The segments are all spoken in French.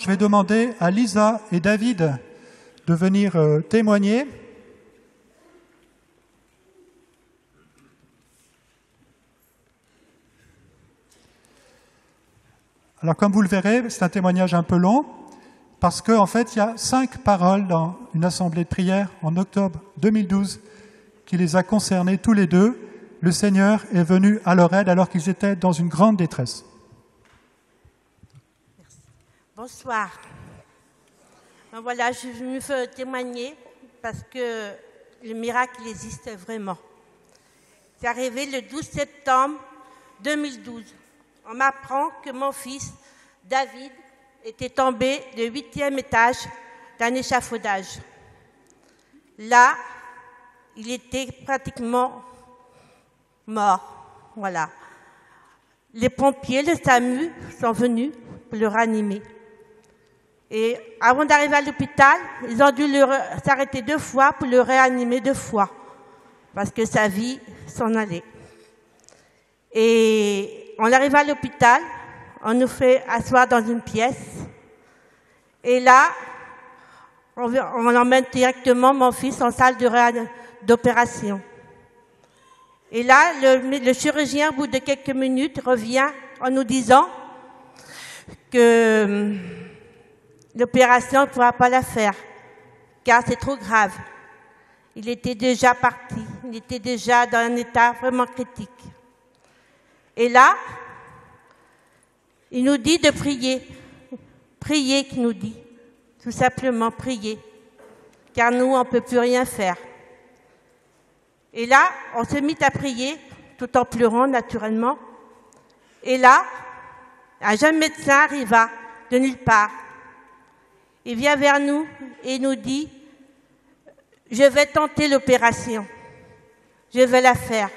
je vais demander à Lisa et David de venir témoigner. Alors, comme vous le verrez, c'est un témoignage un peu long, parce qu'en fait, il y a 5 paroles dans une assemblée de prière en octobre 2012 qui les a concernés tous les deux. Le Seigneur est venu à leur aide alors qu'ils étaient dans une grande détresse. Merci. Bonsoir. Voilà, je me fais témoigner parce que le miracle existe vraiment. C'est arrivé le 12 septembre 2012. On m'apprend que mon fils, David, était tombé du 8e étage d'un échafaudage. Là, il était pratiquement mort. Voilà. Les pompiers, le SAMU, sont venus pour le ranimer. Et avant d'arriver à l'hôpital, ils ont dû s'arrêter 2 fois pour le réanimer 2 fois, parce que sa vie s'en allait. Et on arrive à l'hôpital, on nous fait asseoir dans une pièce, et là, on emmène directement mon fils en salle d'opération. Et là, le chirurgien, au bout de quelques minutes, revient en nous disant que l'opération ne pourra pas la faire, car c'est trop grave. Il était déjà parti, il était déjà dans un état vraiment critique. Et là, il nous dit de prier. Prier, qu'il nous dit. Tout simplement prier. Car nous, on ne peut plus rien faire. Et là, on se mit à prier, tout en pleurant naturellement. Et là, un jeune médecin arriva de nulle part. Il vient vers nous et nous dit « Je vais tenter l'opération. Je vais la faire. »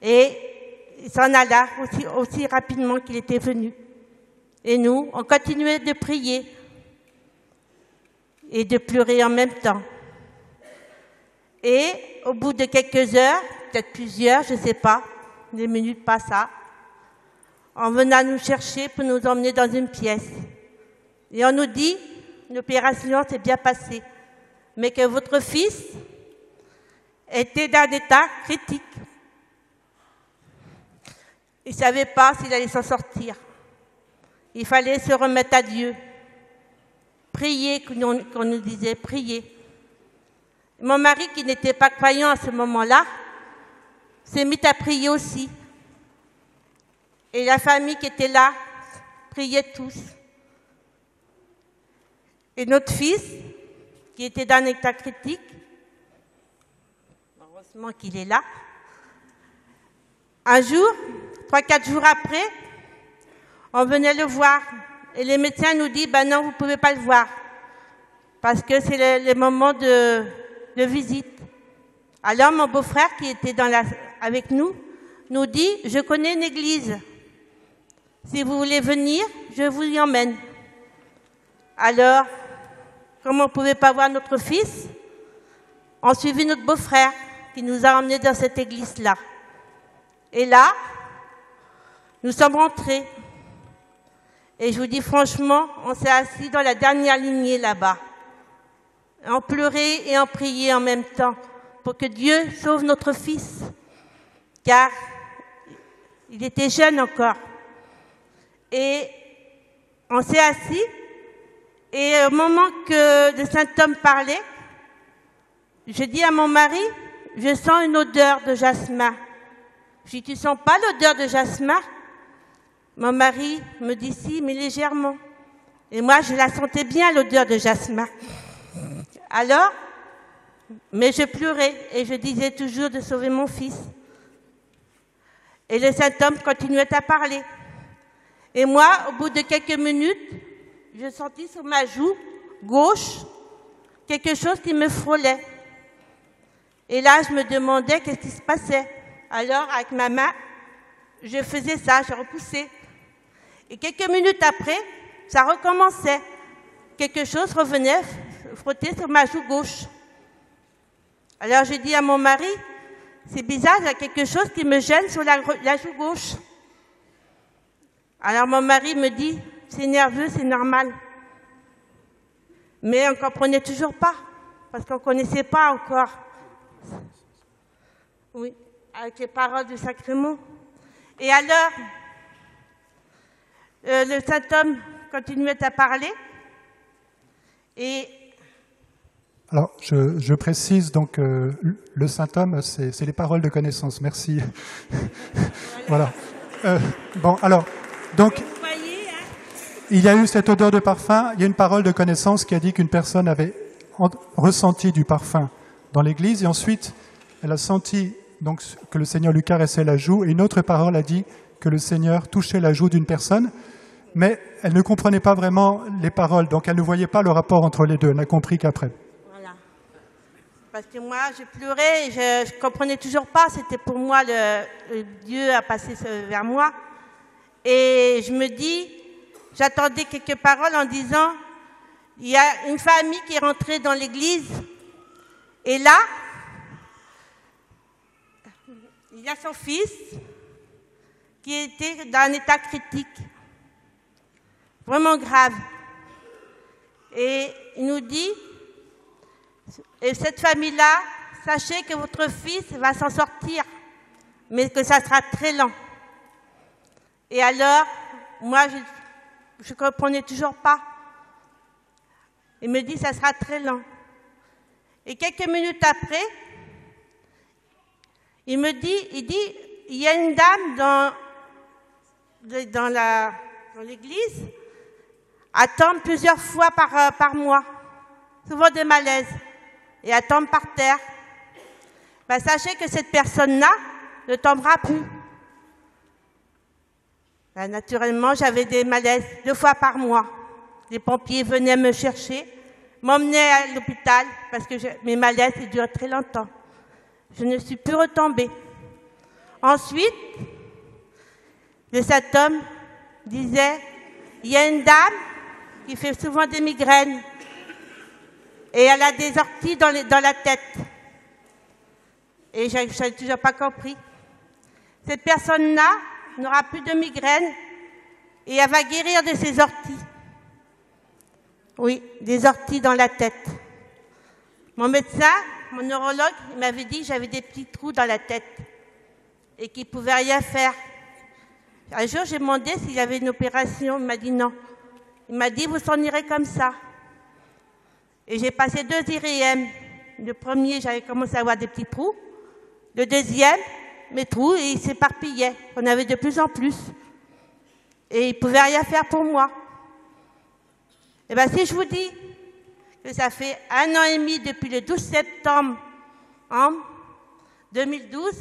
Et il s'en alla aussi rapidement qu'il était venu. Et nous, on continuait de prier et de pleurer en même temps. Et au bout de quelques heures, peut-être plusieurs, je ne sais pas, des minutes pas ça, on venait nous chercher pour nous emmener dans une pièce. Et on nous dit, l'opération s'est bien passée, mais que votre fils était dans un état critique. Il ne savait pas s'il allait s'en sortir. Il fallait se remettre à Dieu. Prier, qu'on nous disait, prier. Mon mari, qui n'était pas croyant à ce moment-là, s'est mis à prier aussi. Et la famille qui était là priait tous. Et notre fils, qui était dans un état critique, heureusement qu'il est là, un jour, 3-4 jours après, on venait le voir. Et les médecins nous disent, ben non, vous ne pouvez pas le voir. Parce que c'est le moment de visite. Alors mon beau-frère, qui était avec nous, nous dit, je connais une église. Si vous voulez venir, je vous y emmène. Alors, comme on ne pouvait pas voir notre fils, on suivit notre beau-frère, qui nous a emmenés dans cette église-là. Et là, nous sommes rentrés. Et je vous dis franchement, on s'est assis dans la dernière lignée là-bas. On pleurait et on priait en même temps pour que Dieu sauve notre fils. Car il était jeune encore. Et on s'est assis. Et au moment que le saint-homme parlait, je dis à mon mari, je sens une odeur de jasmin. Je dis, tu sens pas l'odeur de jasmin? Mon mari me dit si, mais légèrement. Et moi, je la sentais bien, l'odeur de jasmin. Alors, mais je pleurais et je disais toujours de sauver mon fils. Et le saint-homme continuait à parler. Et moi, au bout de quelques minutes, je sentis sur ma joue gauche quelque chose qui me frôlait. Et là, je me demandais qu'est-ce qui se passait. Alors, avec ma main, je faisais ça, je repoussais. Et quelques minutes après, ça recommençait. Quelque chose revenait frotter sur ma joue gauche. Alors, j'ai dit à mon mari, c'est bizarre, il y a quelque chose qui me gêne sur la joue gauche. Alors, mon mari me dit, c'est nerveux, c'est normal. Mais on ne comprenait toujours pas, parce qu'on ne connaissait pas encore. Oui, avec les paroles du sacrement. Et alors, le saint homme continuait à parler. Et alors, je précise donc, le saint homme, c'est les paroles de connaissance. Merci. Voilà. Bon, alors, donc, vous voyez, hein, il y a eu cette odeur de parfum. Il y a une parole de connaissance qui a dit qu'une personne avait ressenti du parfum dans l'église, et ensuite, elle a senti donc que le Seigneur lui caressait la joue, et une autre parole a dit que le Seigneur touchait la joue d'une personne, mais elle ne comprenait pas vraiment les paroles, donc elle ne voyait pas le rapport entre les deux. Elle n'a compris qu'après. voilà. Parce que moi, je pleurais, et je ne comprenais toujours pas. C'était pour moi, le Dieu a passé vers moi. Et je me dis, j'attendais quelques paroles en disant, il y a une famille qui est rentrée dans l'église, et là, il y a son fils qui était dans un état critique, vraiment grave. Et il nous dit, et cette famille-là, sachez que votre fils va s'en sortir, mais que ça sera très lent. Et alors, moi, je ne comprenais toujours pas. Il me dit, ça sera très lent. Et quelques minutes après, il dit, il y a une dame dans l'église, elle tombe plusieurs fois par mois, souvent des malaises, et elle tombe par terre. Ben, sachez que cette personne-là ne tombera plus. Ben, naturellement, j'avais des malaises 2 fois par mois. Les pompiers venaient me chercher, m'emmenaient à l'hôpital, parce que mes malaises durent très longtemps. Je ne suis plus retombée. Ensuite, le saint homme disait, il y a une dame qui fait souvent des migraines et elle a des orties dans la tête. Et je n'ai toujours pas compris. Cette personne-là n'aura plus de migraine et elle va guérir de ses orties. Oui, des orties dans la tête. Mon médecin, mon neurologue, il m'avait dit que j'avais des petits trous dans la tête et qu'il ne pouvait rien faire. Un jour, j'ai demandé s'il y avait une opération. Il m'a dit non. Il m'a dit, vous s'en irez comme ça. Et j'ai passé 2 IRM. Le premier, j'avais commencé à avoir des petits trous. Le deuxième, mes trous, ils s'éparpillaient. On avait de plus en plus. Et il ne pouvait rien faire pour moi. Eh bien, si je vous dis que ça fait 1 an et demi depuis le 12 septembre 2012,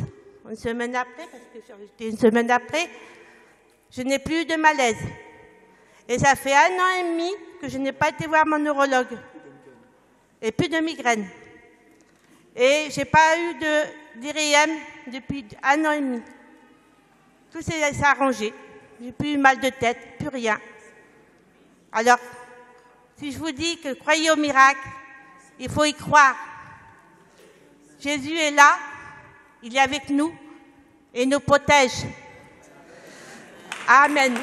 une semaine après, parce que j'étais une semaine après, je n'ai plus eu de malaise. Et ça fait 1 an et demi que je n'ai pas été voir mon neurologue. Et plus de migraine. Et je n'ai pas eu d'IRM depuis 1 an et demi. Tout s'est arrangé. J'ai plus eu mal de tête, plus rien. Alors, si je vous dis que croyez au miracle, il faut y croire. Jésus est là, il est avec nous et nous protège. Amen.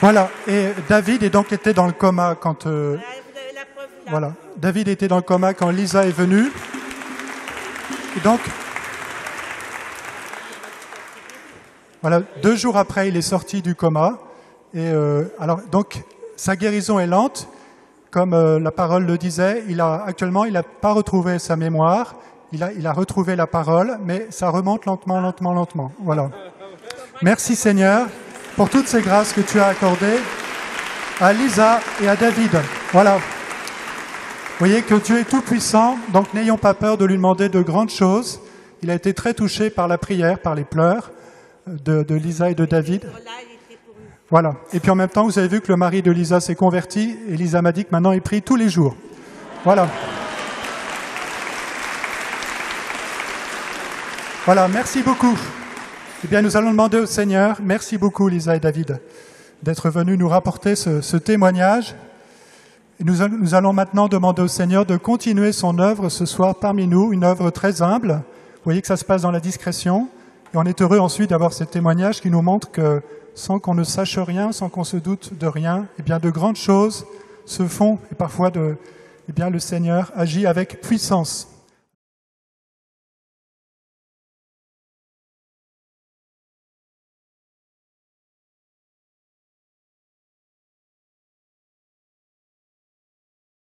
Voilà, et David était dans le coma quand... Vous avez la preuve là. Voilà, David était dans le coma quand Lisa est venue. Et donc, voilà, 2 jours après, il est sorti du coma. Et alors, donc, sa guérison est lente, comme la parole le disait. Actuellement, il n'a pas retrouvé sa mémoire. Il a retrouvé la parole, mais ça remonte lentement, lentement, lentement. Voilà. Merci Seigneur pour toutes ces grâces que tu as accordées à Lisa et à David. Voilà. Vous voyez que Dieu est tout-puissant, donc n'ayons pas peur de lui demander de grandes choses. Il a été très touché par la prière, par les pleurs de Lisa et de David. Voilà. Et puis en même temps, vous avez vu que le mari de Lisa s'est converti, et Lisa m'a dit que maintenant il prie tous les jours. Voilà. Voilà, merci beaucoup. Eh bien, nous allons demander au Seigneur, merci beaucoup Lisa et David, d'être venus nous rapporter ce témoignage. Et nous allons maintenant demander au Seigneur de continuer son œuvre ce soir parmi nous, une œuvre très humble. Vous voyez que ça se passe dans la discrétion. Et on est heureux ensuite d'avoir ces témoignages qui nous montrent que sans qu'on ne sache rien, sans qu'on se doute de rien, eh bien de grandes choses se font et parfois le Seigneur agit avec puissance.